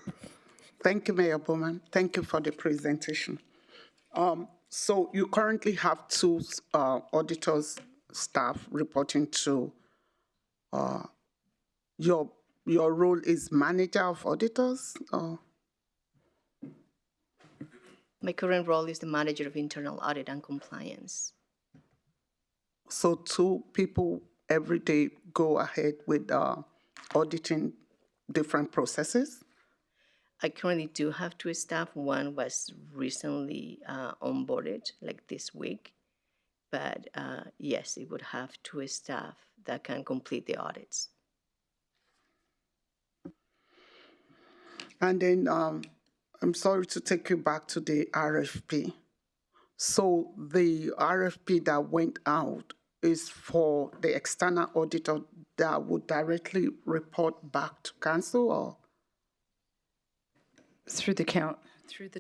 Thank you, Mayor Bowman. Thank you for the presentation. So you currently have 2 auditors staff reporting to your role is manager of auditors? My current role is the manager of internal audit and compliance. So 2 people every day go ahead with auditing different processes? I currently do have 2 staff. One was recently onboarded, like this week. But yes, it would have 2 staff that can complete the audits. And then I'm sorry to take you back to the RFP. So the RFP that went out, is for the external auditor that would directly report back to council, or? Through the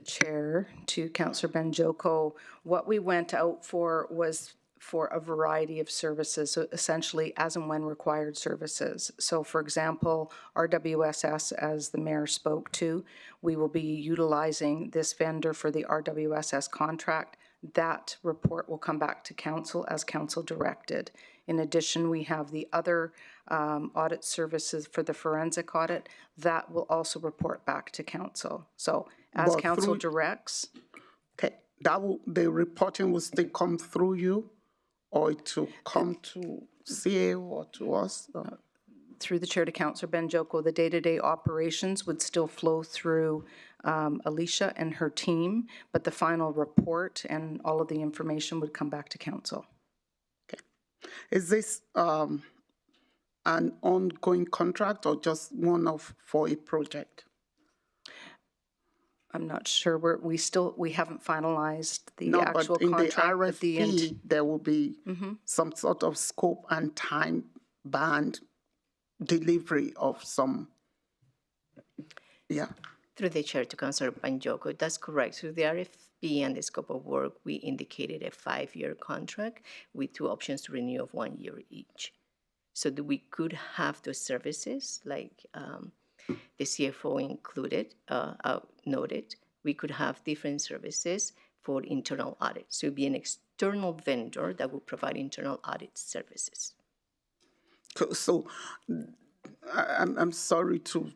chair to Councillor Benjoko, what we went out for was for a variety of services, so essentially as and when required services. So for example, RWSS, as the mayor spoke to, we will be utilizing this vendor for the RWSS contract. That report will come back to council as council directed. In addition, we have the other audit services for the forensic audit. That will also report back to council. So as But council through- directs. Okay, the reporting will still come through you, or to come to CA or to us? Or? Through the chair to Councillor Benjoko, the day-to-day operations would still flow through Alicia and her team, but the final report and all of the information would come back to council. Okay. Is this an ongoing contract or just one-off for a project? I'm not sure. We haven't finalized the No, actual but in contract. the RFP, there will be some sort of scope and time band delivery of some, yeah. Through the chair to Councillor Banjoko, that's correct. Through the RFP and the scope of work, we indicated a 5-year contract with 2 options to renew of 1 year each. So that we could have those services, like the CFO included, noted, we could have different services for internal audit. So it'd be an external vendor that will provide internal audit services. So I'm sorry to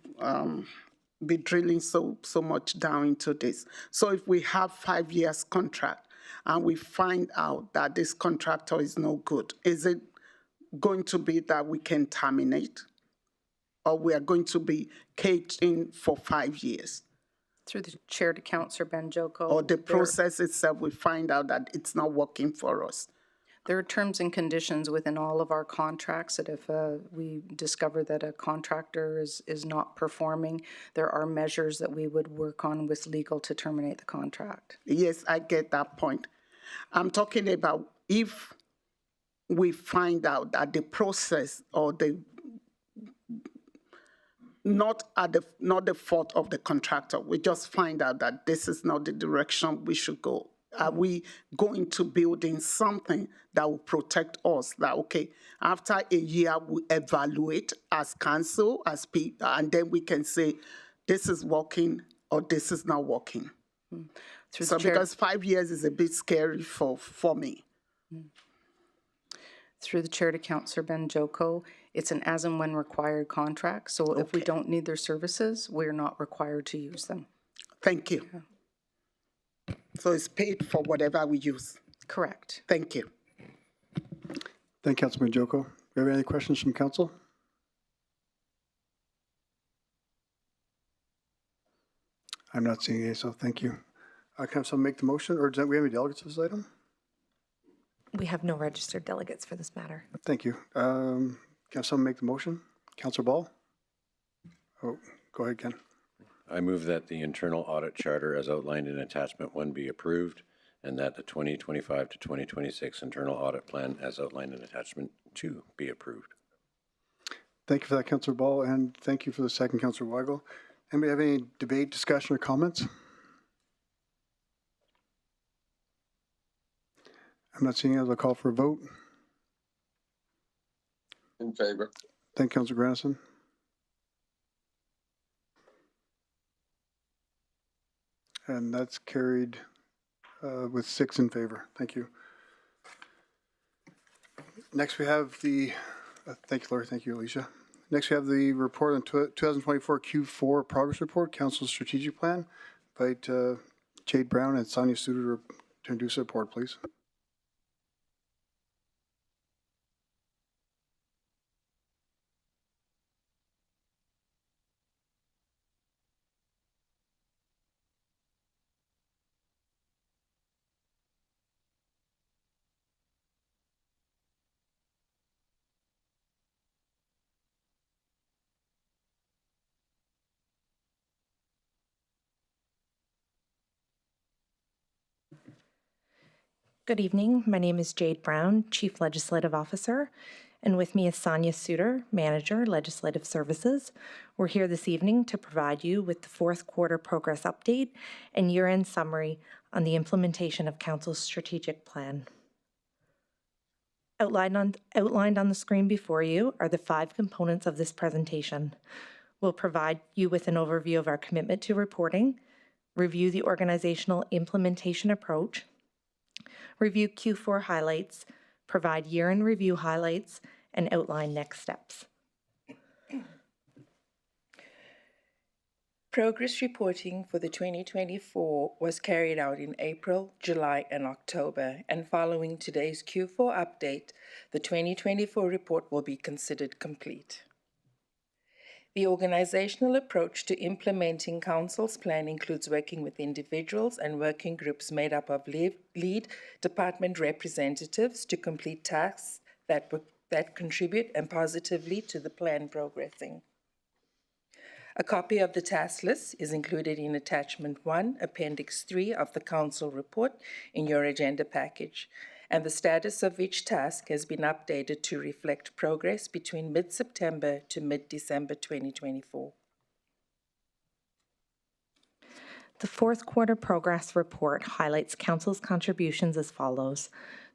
be drilling so much down into this. So if we have 5 years contract and we find out that this contractor is no good, is it going to be that we can terminate, or we are going to be caged in for 5 years? Through the chair to Councillor Benjoko. Or the process itself, we find out that it's not working for us? There are terms and conditions within all of our contracts that if we discover that a contractor is not performing, there are measures that we would work on with legal to terminate the contract. Yes, I get that point. I'm talking about if we find out that the process or the not the fault of the contractor, we just find out that this is not the direction we should go. Are we going to build in something that will protect us? That, okay, after a year, we evaluate as council, as people, and then we can say, this is working or this is not working. So because 5 years is a bit scary for me. Through the chair to Councillor Benjoko, it's an as and when required contract. So if we don't need their services, we're not required to use them. Thank you. Yeah. So it's paid for whatever we use? Correct. Thank you. Thank you, Councilman Joko. Do you have any questions from council? I'm not seeing any, so thank you. Can someone make the motion, or do we have any delegates for this item? We have no registered delegates for this matter. Thank you. Can someone make the motion? Councillor Ball? Oh, go ahead, Ken. I move that the internal audit charter as outlined in attachment 1 be approved, and that the 2025 to 2026 internal audit plan as outlined in attachment 2 be approved. Thank you for that, Councillor Ball, and thank you for the second, Councillor Weigel. Anybody have any debate, discussion, or comments? I'm not seeing it. I'll call for a vote. In favor. Thank you, Councillor Grandison. And that's carried with 6 in favor. Thank you. Next, we have the, thank you, Lori. Thank you, Alicia. Next, we have the report on 2024 Q4 progress report, Council's strategic plan. Invite Jade Brown and Sonia Suter to introduce the report, please. Good evening. My name is Jade Brown, Chief Legislative Officer, and with me is Sonia Suter, Manager, Legislative Services. We're here this evening to provide you with the fourth quarter progress update and year-end summary on the implementation of Council's strategic plan. Outlined on the screen before you are the 5 components of this presentation. We'll provide you with an overview of our commitment to reporting, review the organizational implementation approach, review Q4 highlights, provide year-end review highlights, and outline next steps. Progress reporting for the 2024 was carried out in April, July, and October, and following today's Q4 update, the 2024 report will be considered complete. The organizational approach to implementing Council's plan includes working with individuals and working groups made up of lead department representatives to complete tasks that contribute and positively to the plan progressing. A copy of the task list is included in Attachment 1, Appendix 3 of the Council report in your agenda package, and the status of each task has been updated to reflect progress between mid-September to mid-December 2024. The fourth quarter progress report highlights Council's contributions as follows.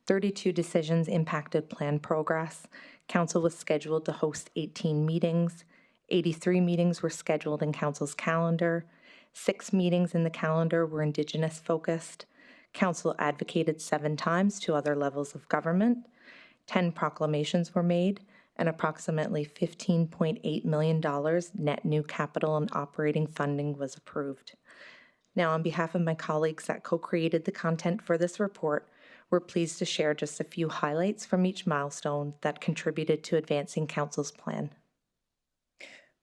32 decisions impacted plan progress. Council was scheduled to host 18 meetings. 83 meetings were scheduled in Council's calendar. 6 meetings in the calendar were Indigenous focused. Council advocated 7 times to other levels of government. 10 proclamations were made, and approximately $15.8 million net new capital and operating funding was approved. Now, on behalf of my colleagues that co-created the content for this report, we're pleased to share just a few highlights from each milestone that contributed to advancing Council's plan.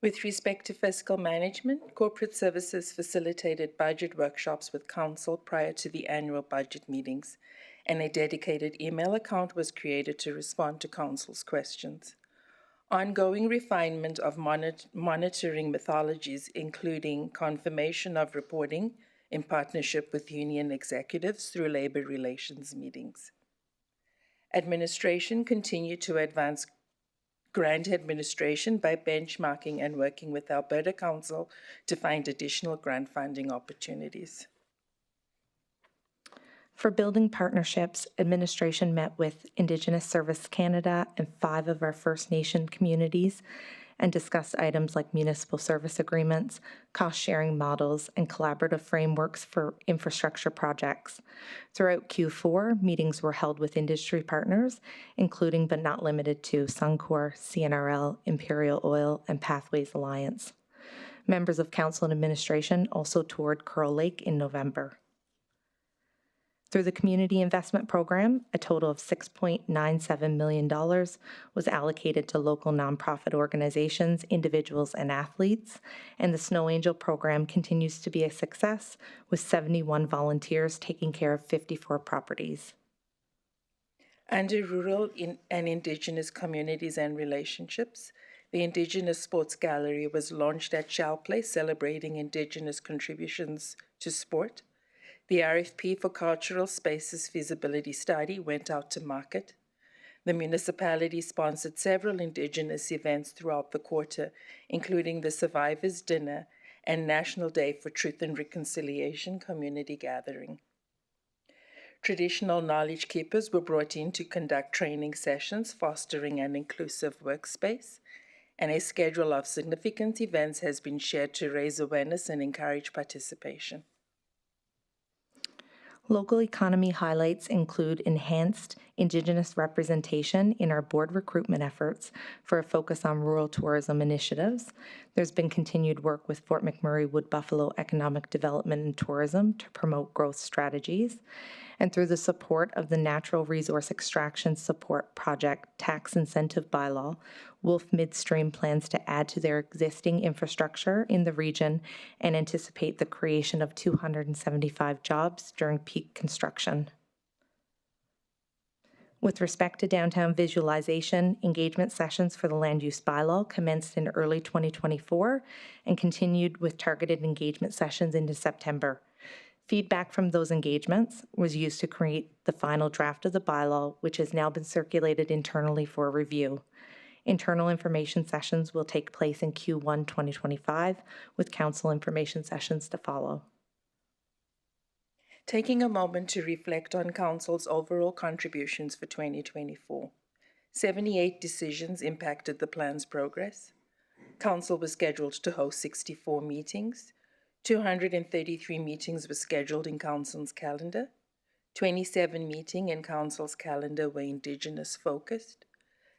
With respect to fiscal management, corporate services facilitated budget workshops with Council prior to the annual budget meetings, and a dedicated email account was created to respond to Council's questions. Ongoing refinement of monitoring methodologies, including confirmation of reporting in partnership with union executives through labor relations meetings. Administration continued to advance grant administration by benchmarking and working with Alberta Council to find additional grant funding opportunities. For building partnerships, administration met with Indigenous Service Canada and 5 of our First Nation communities and discussed items like municipal service agreements, cost-sharing models, and collaborative frameworks for infrastructure projects. Throughout Q4, meetings were held with industry partners, including but not limited to Suncor, CNRL, Imperial Oil, and Pathways Alliance. Members of Council and Administration also toured Curl Lake in November. Through the Community Investment Program, a total of $6.97 million was allocated to local nonprofit organizations, individuals, and athletes, and the Snow Angel program continues to be a success, with 71 volunteers taking care of 54 properties. Under rural and Indigenous communities and relationships, the Indigenous Sports Gallery was launched at Shell Place, celebrating Indigenous contributions to sport. The RFP for Cultural Spaces Feasibility Study went out to market. The municipality sponsored several Indigenous events throughout the quarter, including the Survivors' Dinner and National Day for Truth and Reconciliation community gathering. Traditional knowledge keepers were brought in to conduct training sessions, fostering an inclusive workspace, and a schedule of significant events has been shared to raise awareness and encourage participation. Local economy highlights include enhanced Indigenous representation in our board recruitment efforts for a focus on rural tourism initiatives. There's been continued work with Fort McMurray Wood Buffalo Economic Development and Tourism to promote growth strategies. And through the support of the Natural Resource Extraction Support Project Tax Incentive Bylaw, Wolf Midstream plans to add to their existing infrastructure in the region and anticipate the creation of 275 jobs during peak construction. With respect to downtown visualization, engagement sessions for the land use bylaw commenced in early 2024 and continued with targeted engagement sessions into September. Feedback from those engagements was used to create the final draft of the bylaw, which has now been circulated internally for review. Internal information sessions will take place in Q1 2025, with council information sessions to follow. Taking a moment to reflect on Council's overall contributions for 2024. 78 decisions impacted the plan's progress. Council was scheduled to host 64 meetings. 233 meetings were scheduled in Council's calendar. 27 meetings in Council's calendar were Indigenous focused.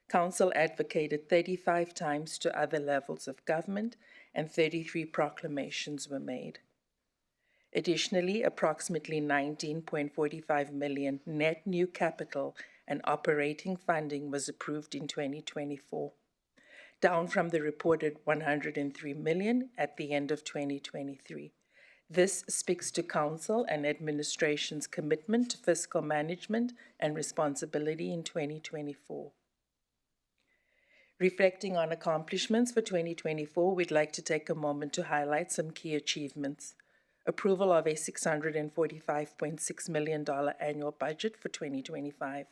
Council advocated 35 times to other levels of government, and 33 proclamations were made. Additionally, approximately 19.45 million net new capital and operating funding was approved in 2024, down from the reported 103 million at the end of 2023. This speaks to Council and Administration's commitment to fiscal management and responsibility in 2024. Reflecting on accomplishments for 2024, we'd like to take a moment to highlight some key achievements. Approval of a $645.6 million annual budget for 2025.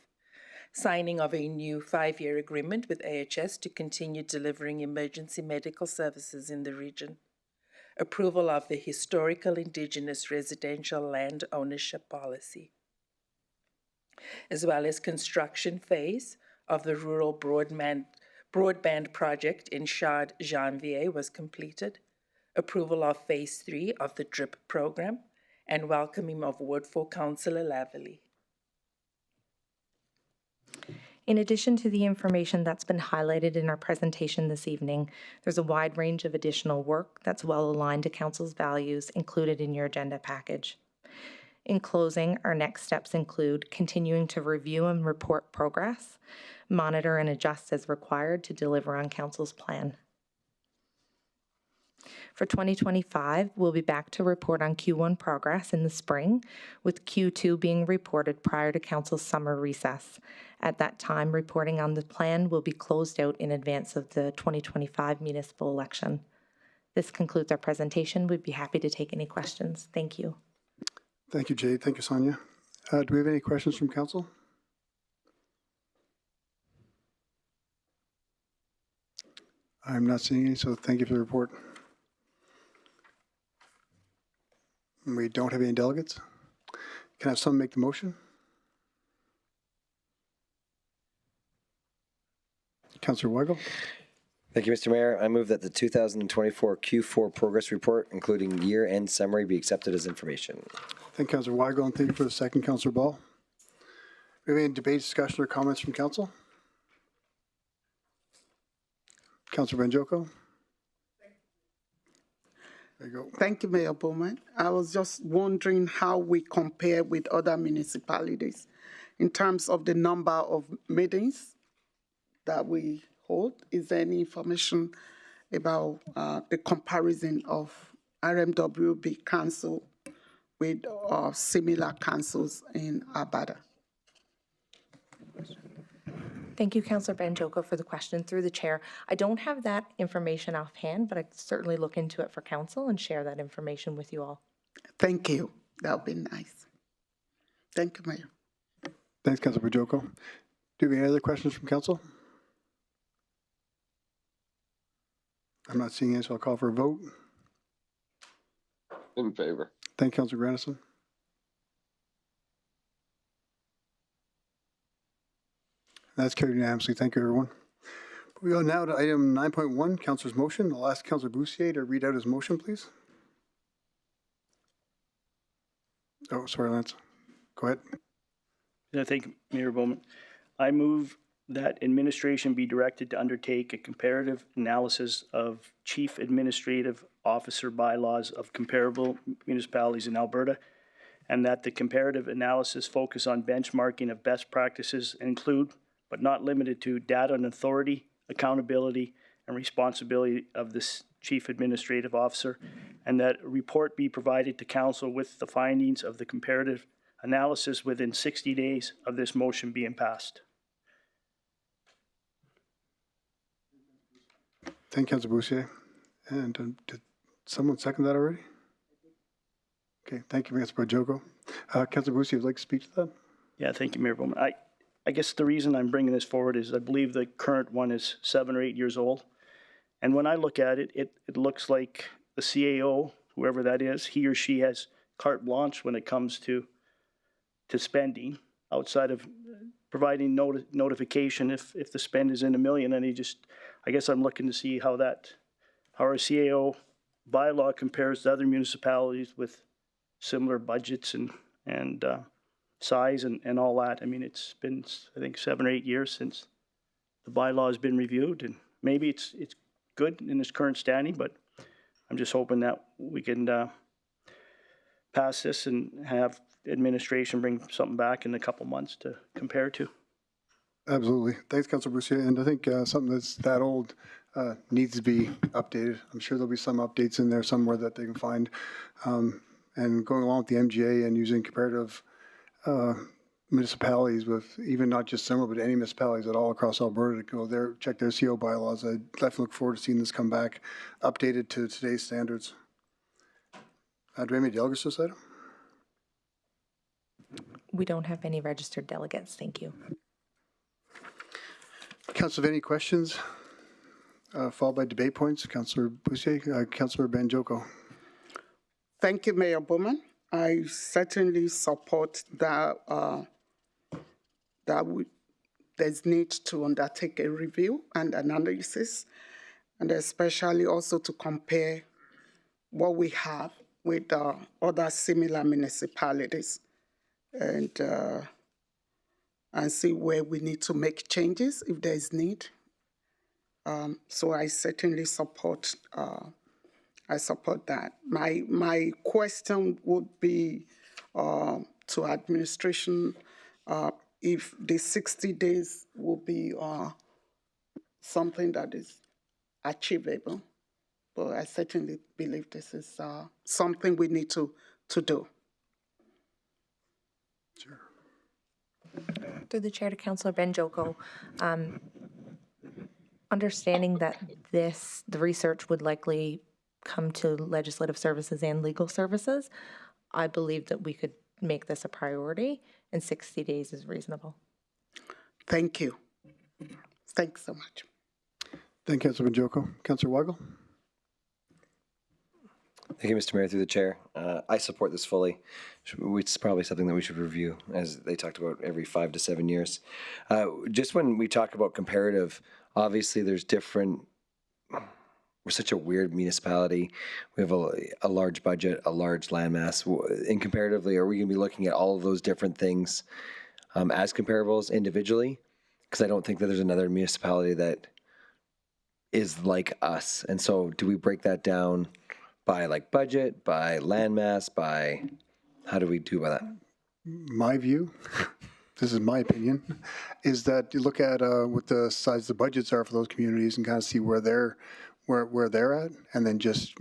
Signing of a new 5-year agreement with AHS to continue delivering emergency medical services in the region. Approval of the historical Indigenous residential land ownership policy, as well as construction phase of the rural broadband project in Chard-Janvier was completed. Approval of Phase 3 of the DRIP program, and welcoming of Ward 4 Councillor Laverly. In addition to the information that's been highlighted in our presentation this evening, there's a wide range of additional work that's well aligned to Council's values included in your agenda package. In closing, our next steps include continuing to review and report progress, monitor and adjust as required to deliver on Council's plan. For 2025, we'll be back to report on Q1 progress in the spring, with Q2 being reported prior to Council's summer recess. At that time, reporting on the plan will be closed out in advance of the 2025 municipal election. This concludes our presentation. We'd be happy to take any questions. Thank you. Thank you, Jade. Thank you, Sonia. Do we have any questions from Council? I'm not seeing any, so thank you for the report. We don't have any delegates. Can I have someone make the motion? Councillor Weigel. Thank you, Mr. Mayor. I move that the 2024 Q4 progress report, including year-end summary, be accepted as information. Thank you, Councillor Weigel, and thank you for the second, Councillor Ball. Do we have any debate, discussion, or comments from Council? Councillor Banjoko. There you go. Thank you, Mayor Bowman. I was just wondering how we compare with other municipalities in terms of the number of meetings that we hold. Is there any information about the comparison of RMWB Council with similar councils in Alberta? Thank you, Councillor Banjoko, for the question through the chair. I don't have that information offhand, but I could certainly look into it for Council and share that information with you all. Thank you. That would be nice. Thank you, Mayor. Thanks, Councillor Banjoko. Do we have any other questions from Council? I'm not seeing any, so I'll call for a vote. In favor. Thank you, Councillor Grandison. That's carried unanimously. Thank you, everyone. We go now to item 9.1, Councillor's motion. I'll ask Councillor Boussier to read out his motion, please. Oh, sorry, Lance. Go ahead. Yeah, thank you, Mayor Bowman. I move that administration be directed to undertake a comparative analysis of Chief Administrative Officer bylaws of comparable municipalities in Alberta, and that the comparative analysis focus on benchmarking of best practices and include, but not limited to, data and authority, accountability, and responsibility of this Chief Administrative Officer, and that a report be provided to Council with the findings of the comparative analysis within 60 days of this motion being passed. Thank you, Councillor Boussier. And did someone second that already? Okay, thank you, Councilor Bajoko. Councilor Busi, would you like to speak to that? Yeah, thank you, Mayor Bowman. I guess the reason I'm bringing this forward is I believe the current one is 7 or 8 years old. And when I look at it, it looks like the CAO, whoever that is, he or she has carte blanche when it comes to spending outside of providing notification if the spend is in $1 million. And I guess I'm looking to see how our CAO bylaw compares to other municipalities with similar budgets and size and all that. I mean, it's been, I think, 7 or 8 years since the bylaw has been reviewed, and maybe it's good in its current standing, but I'm just hoping that we can pass this and have administration bring something back in a couple months to compare to. Absolutely. Thanks, Councilor Bussier. And I think something that's that old needs to be updated. I'm sure there'll be some updates in there somewhere that they can find. And going along with the MGA and using comparative municipalities with even not just similar, but any municipalities at all across Alberta to go there, check their CO bylaws. I definitely look forward to seeing this come back updated to today's standards. Do we have any delegates to this item? We don't have any registered delegates. Thank you. Council, have any questions? Followed by debate points. Councilor Bussier, Councilor Banjoko. Thank you, Mayor Bowman. I certainly support that there's need to undertake a review and analysis, and especially also to compare what we have with other similar municipalities, and see where we need to make changes if there is need. So I certainly support. I support that. My question would be to administration if the 60 days will be something that is achievable. But I certainly believe this is something we need to do. Sure. Through the chair to Councillor Banjoko, understanding that the research would likely come to legislative services and legal services, I believe that we could make this a priority, and 60 days is reasonable. Thank you. Thanks so much. Thank you, Councilor Banjoko. Councilor Weigel. Thank you, Mr. Mayor, through the chair. I support this fully. It's probably something that we should review, as they talked about, every 5 to 7 years. Just when we talk about comparative, obviously there's different. We're such a weird municipality. We have a large budget, a large landmass. And comparatively, are we going to be looking at all of those different things as comparables individually? Because I don't think that there's another municipality that is like us. And so do we break that down by like budget, by landmass, by how do we do by that? My view, this is my opinion, is that you look at what the size of the budgets are for those communities and kind of see where they're at, and then just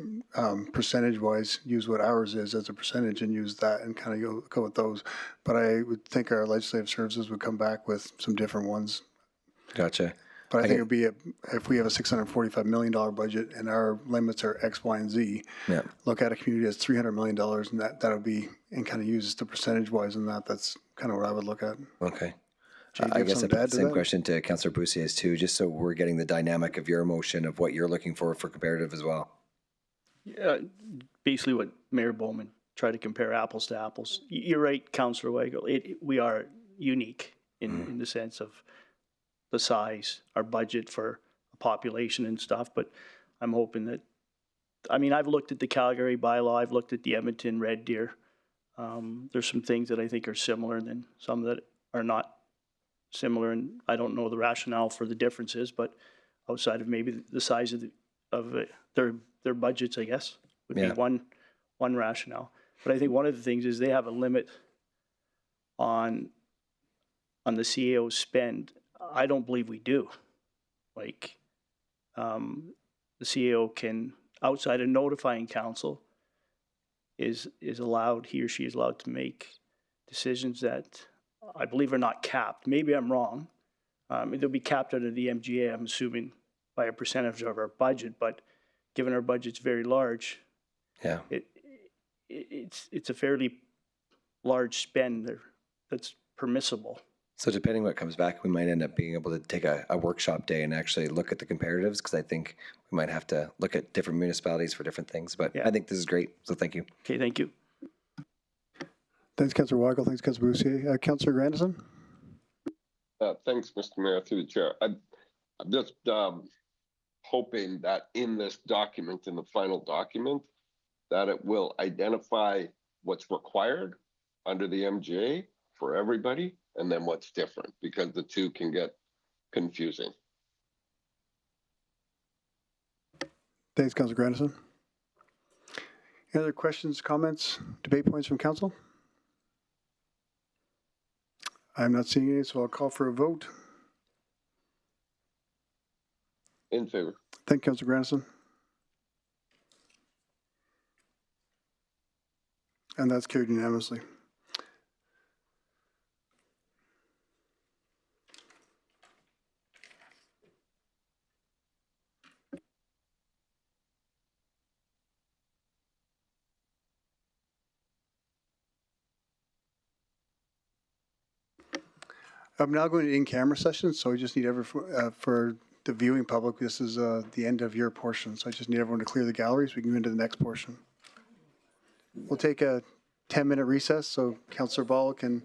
percentage-wise use what ours is as a percentage and use that and kind of go with those. But I would think our legislative services would come back with some different ones. Gotcha. But I think it would be if we have a $645 million budget and our limits are X, Y, and Z. Yeah. Look at a community that's $300 million, and that would be, and kind of use the percentage-wise in that. That's kind of what I would look at. Okay. Jay, I guess something to add to same that? question to Councillor Bussier too, just so we're getting the dynamic of your emotion of what you're looking for comparative as well. Yeah, basically what Mayor Bowman tried to compare apples to apples. You're right, Councillor Weigel. We are unique in the sense of the size, our budget for a population and stuff, but I'm hoping that, I mean, I've looked at the Calgary bylaw, I've looked at the Edmonton Red Deer. There's some things that I think are similar and then some that are not similar, and I don't know the rationale for the differences, but outside of maybe the size of their budgets, I guess, would be one rationale. But I think one of the things is they have a limit on the CAO spend. I don't believe we do. Like, the CAO can, outside of notifying council, is allowed, he or she is allowed to make decisions that I believe are not capped. Maybe I'm wrong. They'll be capped under the MGA, I'm assuming, by a percentage of our budget, but given our budget's very large, it's a fairly large spend there that's permissible. So depending what comes back, we might end up being able to take a workshop day and actually look at the comparatives, because I think we might have to look at different municipalities for different things. But I think this is great, so thank you. Okay, thank you. Thanks, Councillor Weigel. Thanks, Councillor Boussier. Councillor Grandison? Thanks, Mr. Mayor, through the chair. I'm just hoping that in this document, in the final document, that it will identify what's required under the MGA for everybody, and then what's different, because the two can get confusing. Thanks, Councillor Grandison. Any other questions, comments, debate points from council? I'm not seeing any, so I'll call for a vote. In favor. Thank you, Councillor Grandison. And that's carried unanimously. I'm now going to in-camera sessions, so I just need for the viewing public, this is the end of your portion, so I just need everyone to clear the gallery so we can go into the next portion. We'll take a 10-minute recess so Councillor Ball can